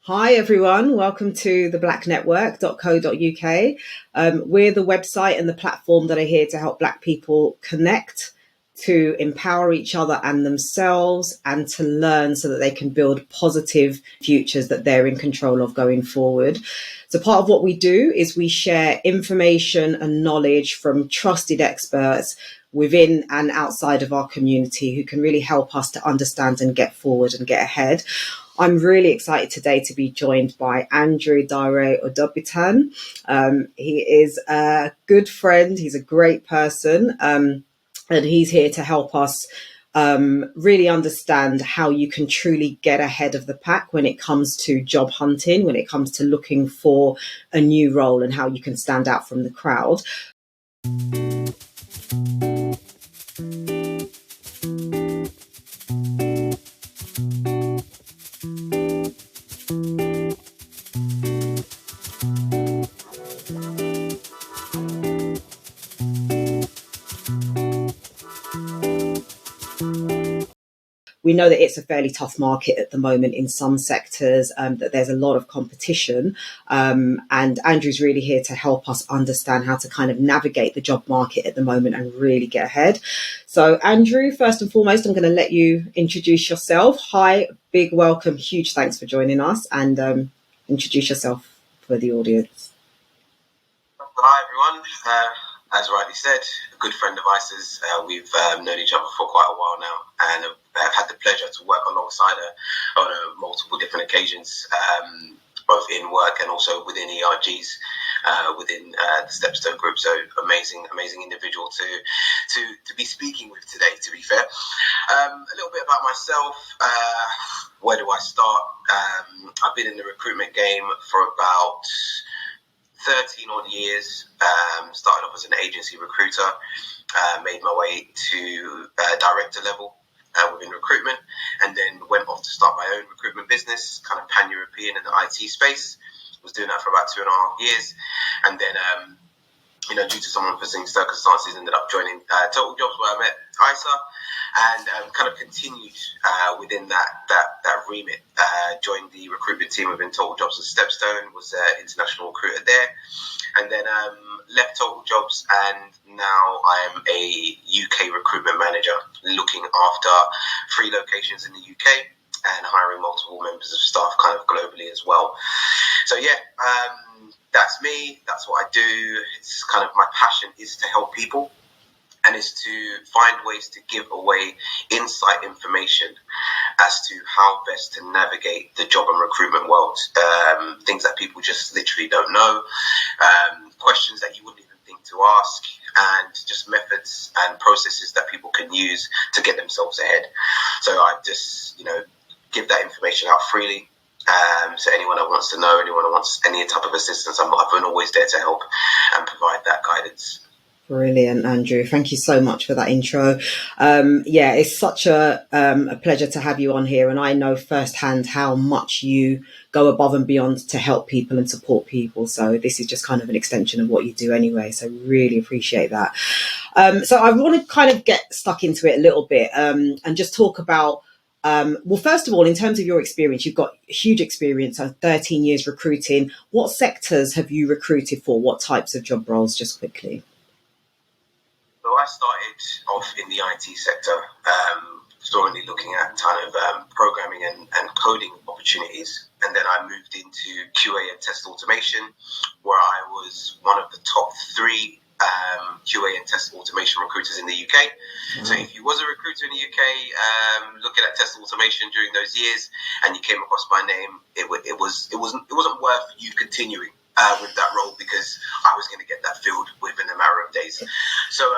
Hi everyone, welcome to the blacknetwork.co.uk. We're the website and the platform that are here to help Black people connect, to empower each other and themselves, and to learn so that they can build positive futures that they're in control of going forward. So part of what we do is we share information and knowledge from trusted experts within and outside of our community who can really help us to understand and get forward and get ahead. I'm really excited today to be joined by Andrew Dare Odobitan. He is a good friend. He's a great person. And he's here to help us really understand how you can truly get ahead of the pack when it comes to job hunting, when it comes to looking for a new role and how you can stand out from the crowd. We know that it's a fairly tough market at the moment in some sectors, that there's a lot of competition. And Andrew's really here to help us understand how to kind of navigate the job market at the moment and really get ahead. So Andrew, first and foremost, I'm going to let you introduce yourself. Hi, big welcome, huge thanks for joining us, and introduce yourself for the audience. Hi everyone. As rightly said, a good friend of Ice's. We've known each other for quite a while now, and I've had the pleasure to work alongside her on multiple different occasions, both in work and also within ERGs, within the Stepstone Group. So amazing individual to be speaking with today, to be fair. A little bit about myself. Where do I start? I've been in the recruitment game for about 13 odd years. Started off as an agency recruiter, made my way to director level within recruitment, and then went off to start my own recruitment business, kind of pan-European in the IT space. Was doing that for about 2.5 years, and then due to some unforeseen circumstances, ended up joining Total Jobs, where I met Isa, and kind of continued within that remit. Joined the recruitment team within Total Jobs and Stepstone, was an international recruiter there, and then left Total Jobs, and now I am a UK recruitment manager, looking after 3 locations in the UK and hiring multiple members of staff kind of globally as well. So that's me, that's what I do. It's kind of my passion is to help people, and is to find ways to give away insight information as to how best to navigate the job and recruitment world. Things that people just literally don't know, questions that you wouldn't even think to ask, and just methods and processes that people can use to get themselves ahead. So I just, give that information out freely. So anyone that wants to know, anyone who wants any type of assistance, I've been always there to help and provide that guidance. Brilliant, Andrew. Thank you so much for that intro. It's such a pleasure to have you on here. And I know firsthand how much you go above and beyond to help people and support people. So this is just kind of an extension of what you do anyway. So really appreciate that. So I want to kind of get stuck into it a little bit and just talk about, first of all, in terms of your experience, you've got huge experience, 13 years recruiting. What sectors have you recruited for? What types of job roles, just quickly? So I started off in the IT sector, strongly looking at kind of programming and coding opportunities. And then I moved into QA and test automation, where I was one of the top 3 QA and test automation recruiters in the UK. Mm-hmm. So if you was a recruiter in the UK, looking at test automation during those years, and you came across my name, it wasn't worth you continuing with that role, because I was going to get that filled within a matter of days. So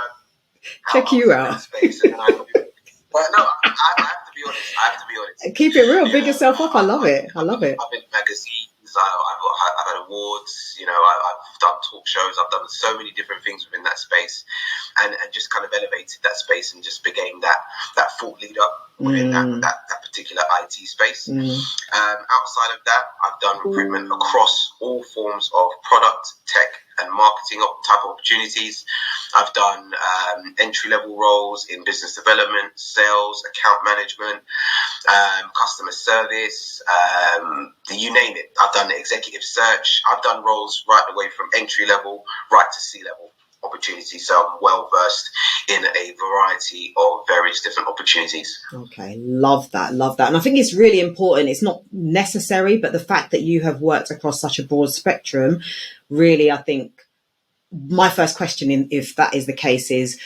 check you out. But no, I have to be honest. Keep it real. Big yourself up. I love it. I've been in magazines. I've had awards. I've done talk shows. I've done so many different things within that space, and just kind of elevated that space and just became that thought leader within that particular IT space. Outside of that, I've done recruitment across all forms of product, tech, and marketing type of opportunities. I've done entry-level roles in business development, sales, account management, customer service, the you name it. I've done executive search. I've done roles right the way from entry level right to C-level opportunities. So I'm well versed in a variety of various different opportunities. Okay, love that. And I think it's really important. It's not necessary, but the fact that you have worked across such a broad spectrum, really, I think my first question, if that is the case, is,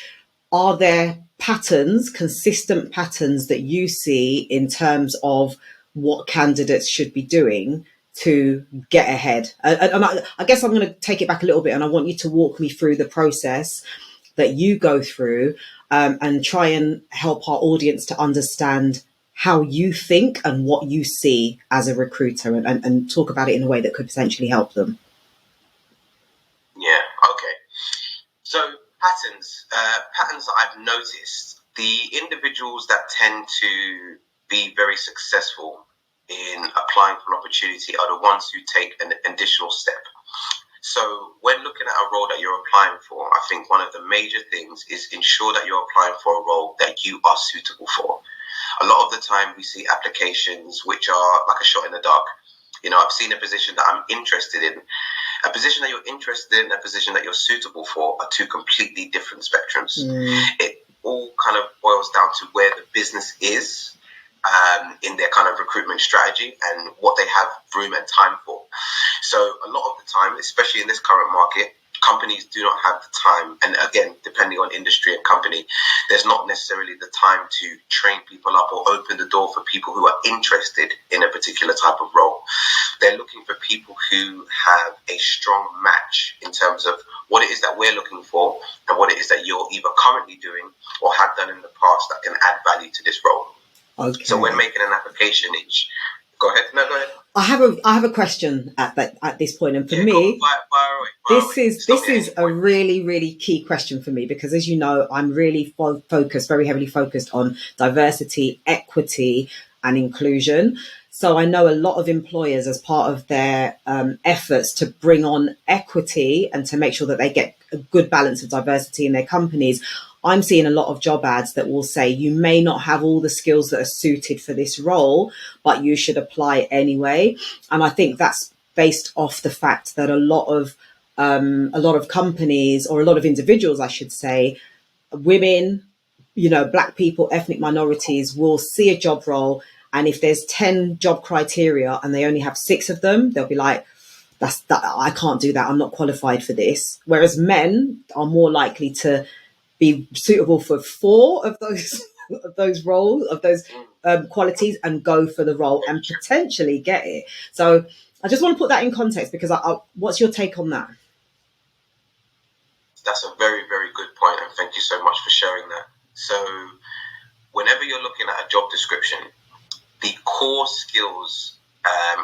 are there patterns, consistent patterns that you see in terms of what candidates should be doing to get ahead? And I guess I'm going to take it back a little bit, and I want you to walk me through the process that you go through, and try and help our audience to understand how you think and what you see as a recruiter, and talk about it in a way that could potentially help them. Yeah, okay. So patterns that I've noticed, the individuals that tend to be very successful in applying for an opportunity are the ones who take an additional step. So when looking at a role that you're applying for, I think one of the major things is ensure that you're applying for a role that you are suitable for. A lot of the time we see applications which are like a shot in the dark. I've seen a position that I'm interested in. A position that you're interested in, a position that you're suitable for, are two completely different spectrums. It all kind of boils down to where the business is in their kind of recruitment strategy and what they have room and time for. So a lot of the time, especially in this current market, companies do not have the time. And again, depending on industry and company, there's not necessarily the time to train people up or open the door for people who are interested in a particular type of role. They're looking for people who have a strong match in terms of what it is that we're looking for and what it is that you're either currently doing or have done in the past that can add value to this role. Okay. So when making an application, go ahead. No, go ahead. I have a question at this point, and for me, this is a really, really key question for me, because, as you know, I'm really very heavily focused on diversity, equity, and inclusion. So I know a lot of employers, as part of their efforts to bring on equity and to make sure that they get a good balance of diversity in their companies, I'm seeing a lot of job ads that will say you may not have all the skills that are suited for this role, but you should apply anyway. And I think that's based off the fact that a lot of companies, or a lot of individuals, I should say, women, Black people, ethnic minorities, will see a job role, and if there's 10 job criteria and they only have 6 of them, they'll be like, I can't do that. I'm not qualified for this. Whereas men are more likely to be suitable for 4 of those roles, of those qualities, and go for the role and potentially get it. So I just want to put that in context, because what's your take on that? That's a very, very good point, and thank you so much for sharing that. So whenever you're looking at a job description, the core skills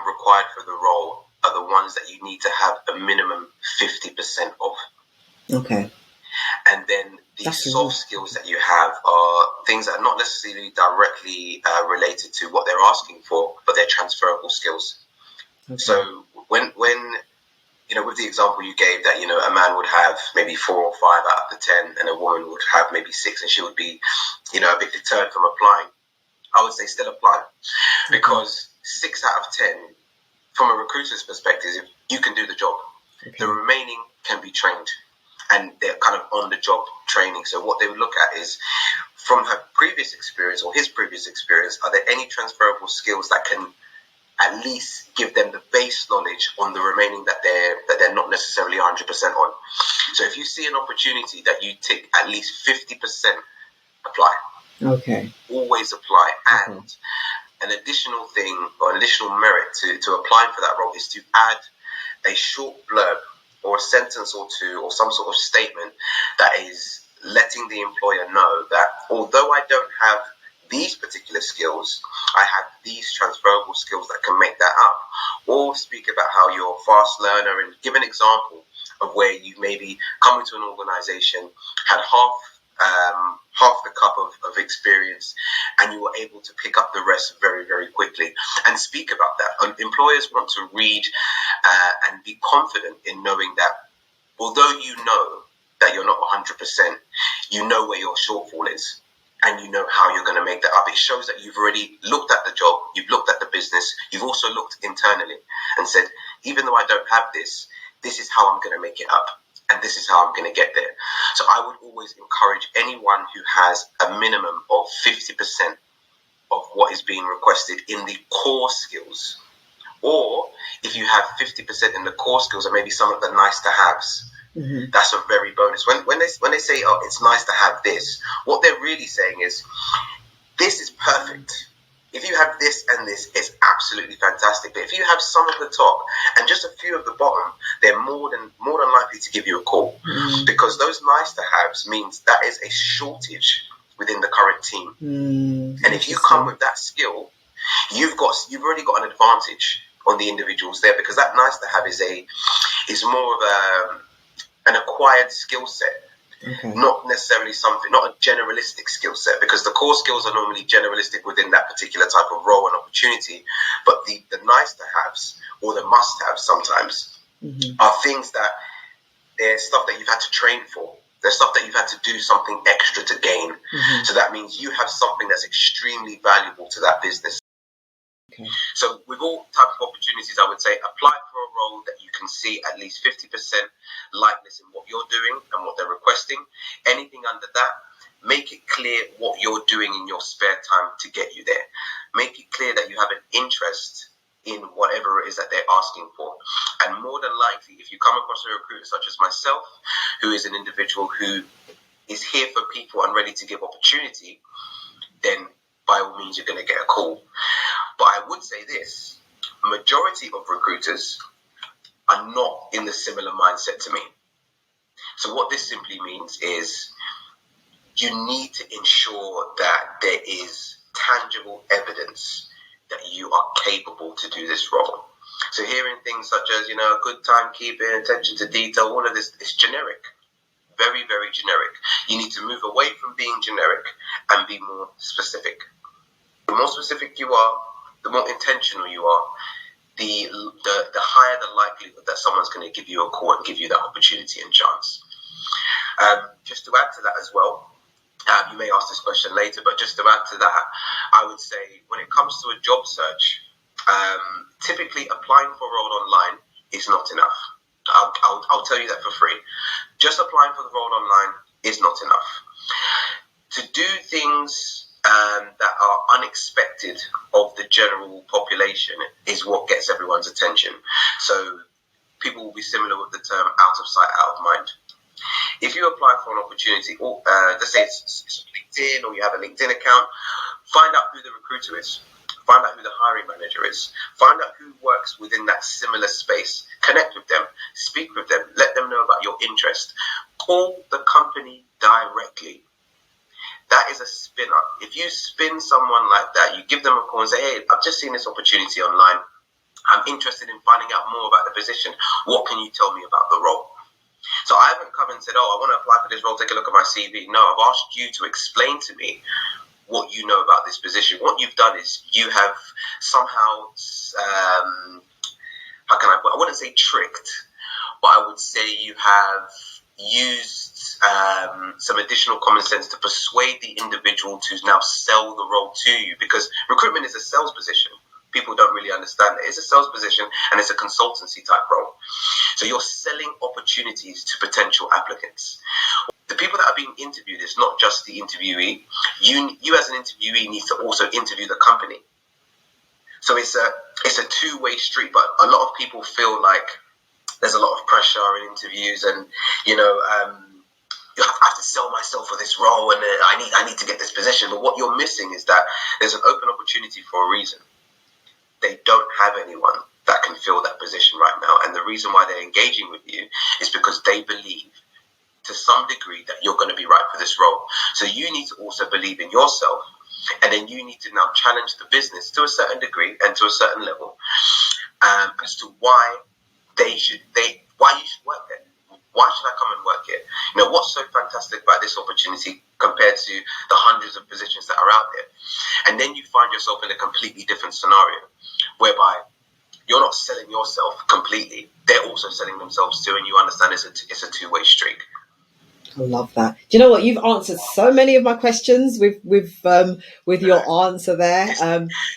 required for the role are the ones that you need to have a minimum 50% of. Okay. And then the soft skills that you have are things that are not necessarily directly related to what they're asking for, but they're transferable skills. Okay. So when with the example you gave, that a man would have maybe 4 or 5 out of the 10, and a woman would have maybe 6, and she would be a bit deterred from applying, I would say still apply, because 6 out of 10, from a recruiter's perspective, you can do the job. Okay. The remaining can be trained, and they're kind of on the job training. So what they would look at is, from her previous experience or his previous experience, are there any transferable skills that can at least give them the base knowledge on the remaining that they're not necessarily 100% on. So if you see an opportunity that you tick at least 50%, apply. Okay. Always apply. And an additional thing, or an additional merit to applying for that role, is to add a short blurb or a sentence or two, or some sort of statement that is letting the employer know that although I don't have these particular skills, I have these transferable skills that can make that up. Or speak about how you're a fast learner, and give an example of where you maybe come into an organization, had half the cup of experience, and you were able to pick up the rest very, very quickly, and speak about that. Employers want to read and be confident in knowing that although you know that you're not 100%, you know where your shortfall is. and you know how you're going to make that up. It shows that you've already looked at the job, you've looked at the business, you've also looked internally and said, even though I don't have this, this is how I'm going to make it up, and this is how I'm going to get there. So I would always encourage anyone who has a minimum of 50% of what is being requested in the core skills, or if you have 50% in the core skills and maybe some of the nice to haves, that's a very bonus. When they say, oh, it's nice to have this, what they're really saying is, this is perfect. If you have this and this, it's absolutely fantastic. But if you have some of the top and just a few of the bottom, they're more than likely to give you a call, because those nice to haves means that is a shortage within the current team. And if you come with that skill, you've already got an advantage on the individuals there, because that nice to have is more of an acquired skill set. Not necessarily not a generalistic skill set, because the core skills are normally generalistic within that particular type of role and opportunity. But the nice to haves or the must haves sometimes are things that they're stuff that you've had to train for. There's stuff that you've had to do something extra to gain. So that means you have something that's extremely valuable to that business. So with all types of opportunities, I would say apply for a role that you can see at least 50% likeness in what you're doing and what they're requesting. Anything under that, make it clear what you're doing in your spare time to get you there. Make it clear that you have an interest in whatever it is that they're asking for. And more than likely, if you come across a recruiter such as myself, who is an individual who is here for people and ready to give opportunity, then by all means, you're going to get a call. But I would say this, majority of recruiters are not in the similar mindset to me. So what this simply means is you need to ensure that there is tangible evidence that you are capable to do this role. So hearing things such as, good timekeeping, attention to detail, all of this is generic. Very, very generic. You need to move away from being generic and be more specific. The more specific you are, the more intentional you are, the higher the likelihood that someone's going to give you a call and give you that opportunity and chance. Just to add to that as well, you may ask this question later, but just to add to that, I would say when it comes to a job search, typically applying for a role online is not enough. I'll tell you that for free. Just applying for the role online is not enough. To do things that are unexpected of the general population is what gets everyone's attention. So people will be similar with the term out of sight, out of mind. If you apply for an opportunity, or let's say it's LinkedIn, or you have a LinkedIn account, find out who the recruiter is. Find out who the hiring manager is. Find out who works within that similar space. Connect with them. Speak with them. Let them know about your interest. Call the company directly. That is a spinner. If you spin someone like that, you give them a call and say, hey, I've just seen this opportunity online. I'm interested in finding out more about the position. What can you tell me about the role? So I haven't come and said, I want to apply for this role, take a look at my CV. No, I've asked you to explain to me what you know about this position. What you've done is you have somehow, I wouldn't say tricked, but I would say you have used some additional common sense to persuade the individual to now sell the role to you, because recruitment is a sales position. People don't really understand it. It's a sales position and it's a consultancy type role. So you're selling opportunities to potential applicants. The people that are being interviewed is not just the interviewee. You as an interviewee need to also interview the company. So it's a two-way street, but a lot of people feel like there's a lot of pressure in interviews, and I have to sell myself for this role, and I need to get this position. But what you're missing is that there's an open opportunity for a reason. They don't have anyone that can fill that position right now, and the reason why they're engaging with you is because they believe to some degree that you're going to be right for this role. So you need to also believe in yourself, and then you need to now challenge the business to a certain degree and to a certain level as to why you should work there. Why should I come and work here? What's so fantastic about this opportunity compared to the hundreds of positions that are out there? And then you find yourself in a completely different scenario, whereby you're not selling yourself completely. They're also selling themselves too, and you understand it's a two-way street. I love that. Do you know what? You've answered so many of my questions with your answer there.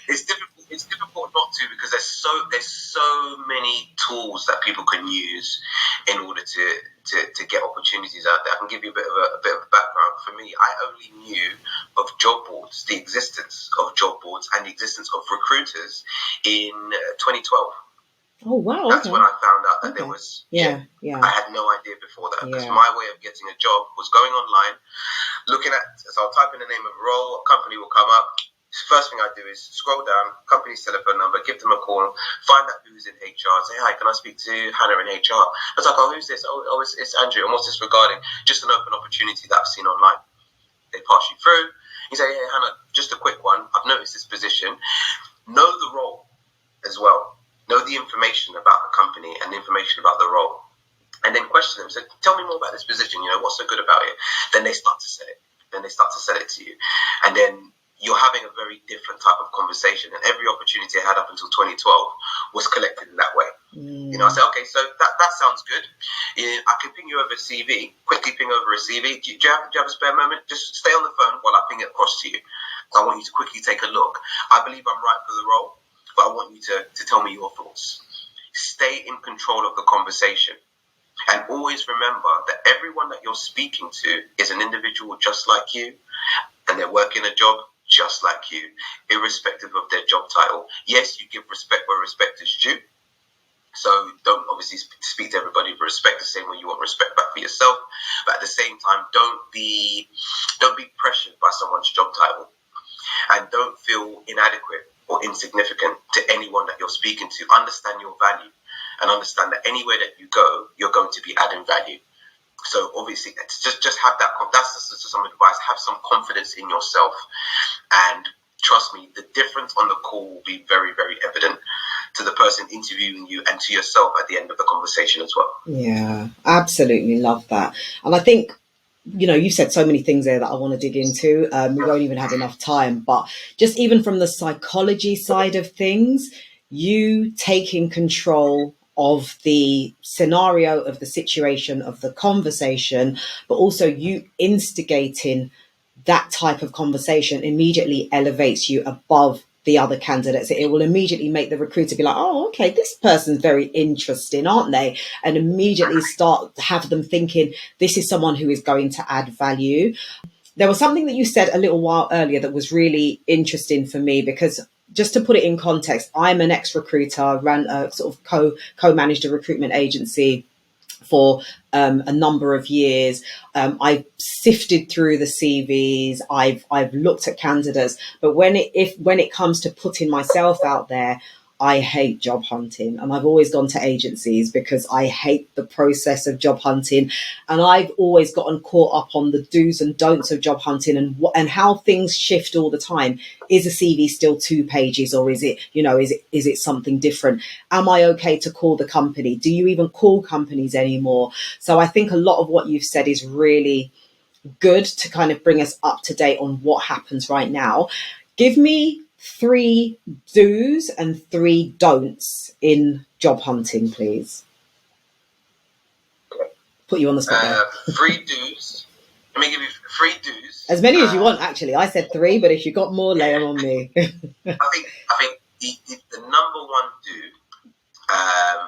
It's difficult. It's difficult not to, because there's so many tools that people can use in order to get opportunities out there. I can give you a bit of a background. For me, I only knew of job boards, the existence of job boards, and the existence of recruiters in 2012. Oh wow! That's Okay. when I found out that there was. Yeah. I had no idea before that, because Yeah. my way of getting a job was going online, looking at. So I'll type in the name of a role, a company will come up. First thing I do is scroll down, company's telephone number, give them a call, find out who's in HR, say, hi, can I speak to Hannah in HR? I was like, oh, who's this? Oh, it's Andrew, and what's this regarding? Just an open opportunity that I've seen online. They pass you through. You say, hey, Hannah, just a quick one. I've noticed this position. Know the role as well. Know the information about the company and the information about the role. And then question them. So tell me more about this position. What's so good about it? Then they start to sell it. Then they start to sell it to you. And then you're having a very different type of conversation. And every opportunity I had up until 2012 was collected in that way. I say, okay, so that sounds good. I can ping you over a CV, quickly ping over a CV. Do you have a spare moment? Just stay on the phone while I ping it across to you. I want you to quickly take a look. I believe I'm right for the role, but I want you to tell me your thoughts. Stay in control of the conversation. And always remember that everyone that you're speaking to is an individual just like you, and they're working a job just like you, irrespective of their job title. Yes, you give respect where respect is due. So don't obviously speak to everybody with respect the same way you want respect back for yourself. But at the same time, don't be pressured by someone's job title, and don't feel inadequate or insignificant to anyone that you're speaking to. Understand your value, and understand that anywhere that you go, you're going to be adding value. So obviously, just have that. That's just some advice. Have some confidence in yourself, and trust me, the difference on the call will be very, very evident to the person interviewing you and to yourself at the end of the conversation as well. Yeah, absolutely love that. And I think, you've said so many things there that I want to dig into. We won't even have enough time, but just even from the psychology side of things, you taking control of the scenario, of the situation, of the conversation, but also you instigating that type of conversation immediately elevates you above the other candidates. It will immediately make the recruiter be like, oh, okay, this person's very interesting, aren't they? And immediately have them thinking, this is someone who is going to add value. There was something that you said a little while earlier that was really interesting for me, because just to put it in context, I'm an ex-recruiter, ran a sort of co-managed a recruitment agency for a number of years. I've sifted through the CVs. I've looked at candidates, but when it comes to putting myself out there, I hate job hunting, and I've always gone to agencies because I hate the process of job hunting, and I've always gotten caught up on the do's and don'ts of job hunting and how things shift all the time. Is a CV still 2 pages, or is it is it something different? Am I okay to call the company? Do you even call companies anymore? So I think a lot of what you've said is really good to kind of bring us up to date on what happens right now. Give me 3 do's and 3 don'ts in job hunting, please. Put you on the spot there. 3 do's. Let me give you 3 do's. As many as you want, actually. I said 3, but if you got more, lay them on me. I think the number 1 do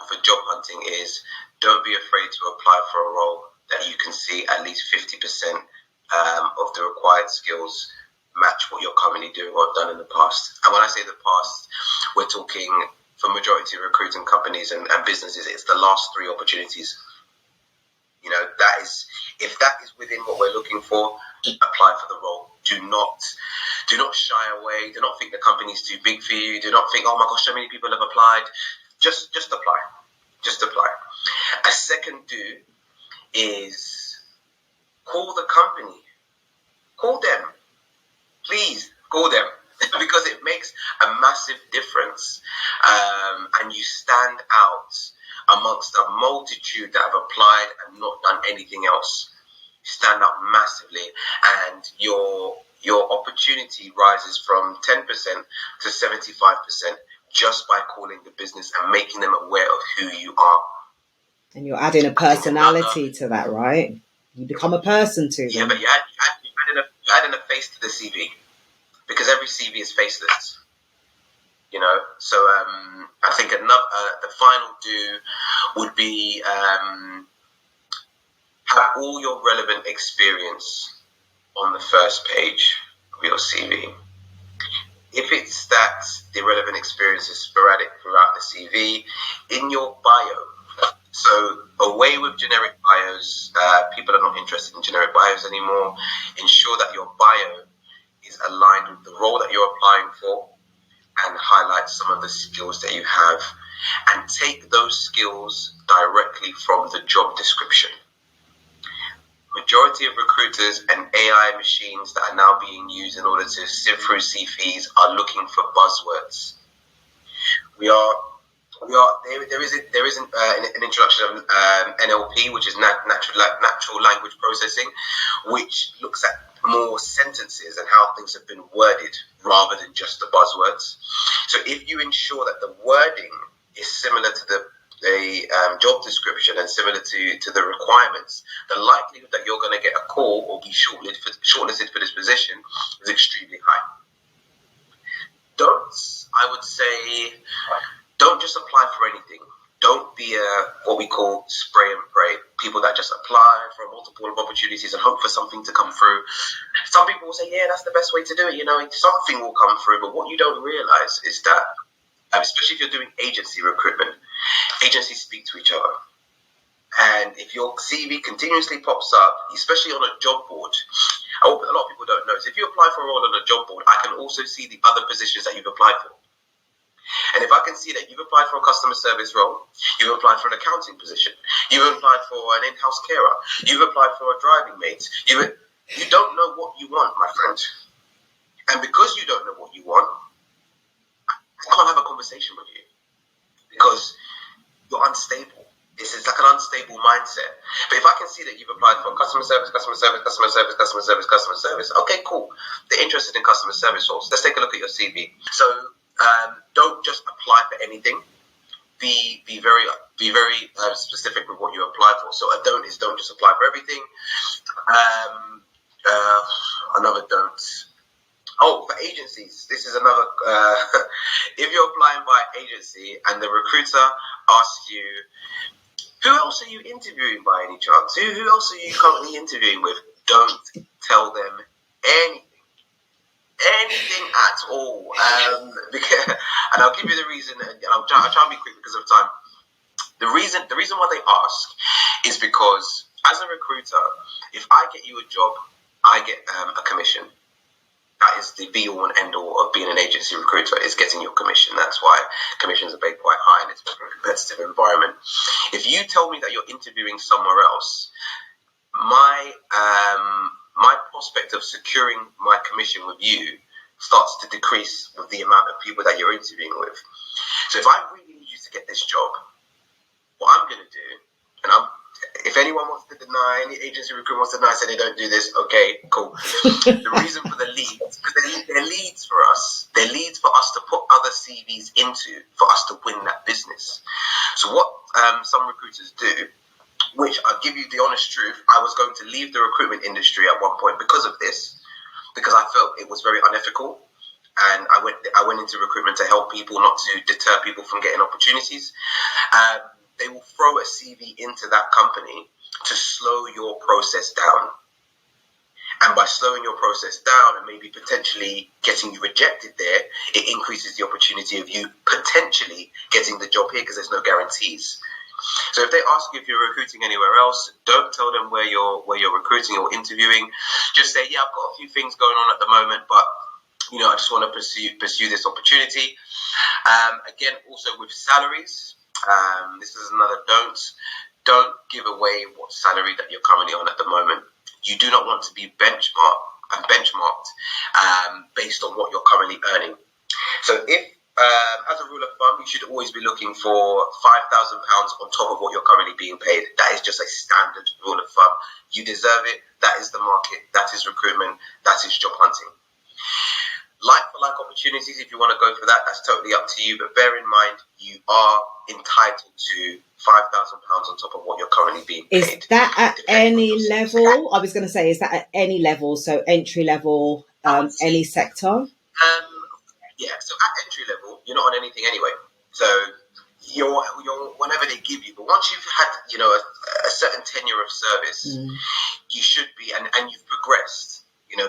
for job hunting is don't be afraid to apply for a role that you can see at least 50% of the required skills match what you're currently doing or have done in the past. And when I say the past, we're talking for majority of recruiting companies and businesses, it's the last 3 opportunities. That is, if that is within what we're looking for, apply for the role. Do not shy away. Do not think the company's too big for you. Do not think, oh my gosh, so many people have applied. Just apply. Just apply. A second do is call the company. Call them. Please call them, because it makes a massive difference, and you stand out amongst a multitude that have applied and not done anything else. You stand out massively, and your opportunity rises from 10% to 75% just by calling the business and making them aware of who you are. And you're adding a personality to that, right? You become a person to them. Yeah, but you're adding a face to the CV, because every CV is faceless. So I think the final do would be have all your relevant experience on the first page of your CV. If it's that the relevant experience is sporadic throughout the CV, in your bio. So away with generic bios. People are not interested in generic bios anymore. Ensure that your bio is aligned with the role that you're applying for, and highlight some of the skills that you have, and take those skills directly from the job description. Majority of recruiters and AI machines that are now being used in order to sift through CVs are looking for buzzwords. There is an introduction of NLP, which is natural language processing, which looks at more sentences and how things have been worded rather than just the buzzwords. So if you ensure that the wording is similar to the job description and similar to the requirements, the likelihood that you're going to get a call or be shortlisted for this position is extremely high. Don't just apply for anything. Don't be what we call spray and pray. People that just apply for a multiple of opportunities and hope for something to come through. Some people will say, yeah, that's the best way to do it. Something will come through. But what you don't realize is that, especially if you're doing agency recruitment, agencies speak to each other. And if your CV continuously pops up, especially on a job board, a lot of people don't know. So if you apply for a role on a job board, I can also see the other positions that you've applied for. And if I can see that you've applied for a customer service role, you've applied for an accounting position, you've applied for an in-house carer, you've applied for a driving mate, you don't know what you want, my friend. And because you don't know what you want, I can't have a conversation with you, because you're unstable. This is like an unstable mindset. But if I can see that you've applied for customer service, okay, cool. They're interested in customer service roles. Let's take a look at your CV. So don't just apply for anything. Be very specific with what you apply for. So don't just apply for everything. Another don't. Oh, for agencies, this is another. If you're applying by agency and the recruiter asks you, who else are you interviewing by any chance? Who else are you currently interviewing with? Don't tell them anything at all. And I'll give you the reason, and I'll try and be quick because of time. The reason why they ask is because, as a recruiter, if I get you a job, I get a commission. That is the be-all and end-all of being an agency recruiter, is getting your commission. That's why commissions are paid quite high, and it's a very competitive environment. If you tell me that you're interviewing somewhere else, my prospect of securing my commission with you starts to decrease with the amount of people that you're interviewing with. So if I really need you to get this job, what I'm going to do, and if anyone wants to deny, any agency recruiter wants to deny, say they don't do this, okay, cool. The reason for the leads, because they're leads for us. They're leads for us to put other CVs into, for us to win that business. So what some recruiters do, which I'll give you the honest truth, I was going to leave the recruitment industry at one point because of this, because I felt it was very unethical. And I went into recruitment to help people, not to deter people from getting opportunities. They will throw a CV into that company to slow your process down. And by slowing your process down and maybe potentially getting you rejected there, it increases the opportunity of you potentially getting the job here, because there's no guarantees. So if they ask you if you're recruiting anywhere else, don't tell them where you're recruiting or interviewing. Just say, yeah, I've got a few things going on at the moment, but I just want to pursue this opportunity. Again, also with salaries, this is another don't. Don't give away what salary that you're currently on at the moment. You do not want to be benchmarked based on what you're currently earning. So if, as a rule of thumb, you should always be looking for £5,000 on top of what you're currently being paid. That is just a standard rule of thumb. You deserve it. That is the market. That is recruitment. That is job hunting. Like opportunities, if you want to go for that, that's totally up to you. But bear in mind, you are entitled to £5,000 on top of what you're currently being paid. Is that at any level? I was going to say, is that at any level? So entry level, any sector? Yeah, so at entry level, you're not on anything anyway. So you're whenever they give you, but once you've had, a certain tenure of service, you should be, and you've progressed.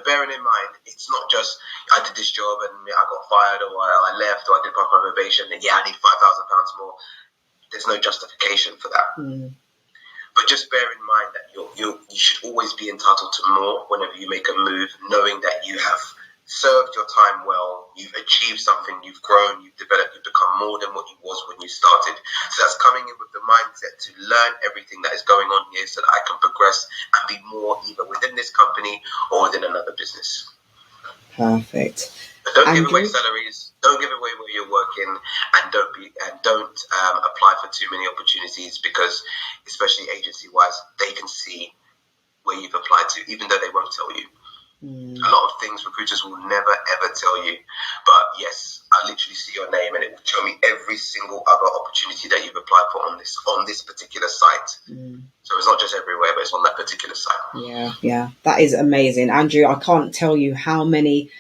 Bearing in mind, it's not just I did this job and I got fired, or I left, or I did my probation, and I need £5,000 more. There's no justification for that. But just bear in mind that you should always be entitled to more whenever you make a move, knowing that you have served your time well, you've achieved something, you've grown, you've developed, you've become more than what you was when you started. So that's coming in with the mindset to learn everything that is going on here so that I can progress and be more either within this company or within another business. Perfect. But don't give away salaries, don't give away where you're working, and don't apply for too many opportunities, because especially agency wise, they can see where you've applied to, even though they won't tell you. A lot of things recruiters will never ever tell you, but yes, I literally see your name and it will show me every single other opportunity that you've applied for on this particular site. So it's not just everywhere, but it's on that particular site. Yeah, that is amazing, Andrew. I can't tell you how many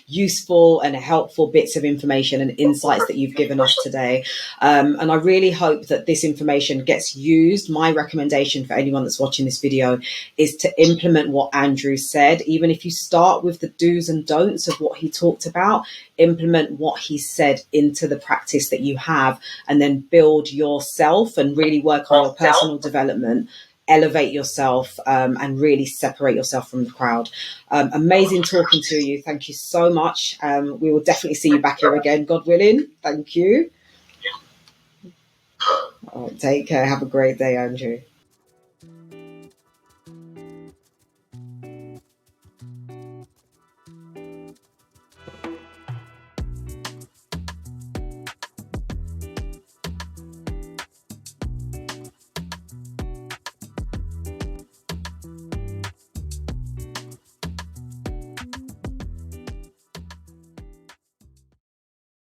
useful and helpful bits of information and insights that you've given us today. And I really hope that this information gets used. My recommendation for anyone that's watching this video is to implement what Andrew said. Even if you start with the do's and don'ts of what he talked about, implement what he said into the practice that you have, and then build yourself and really work on your personal development. Elevate yourself and really separate yourself from the crowd. Amazing talking to you. Thank you so much. We will definitely see you back here again, God willing. Thank you. All right, take care. Have a great day, Andrew.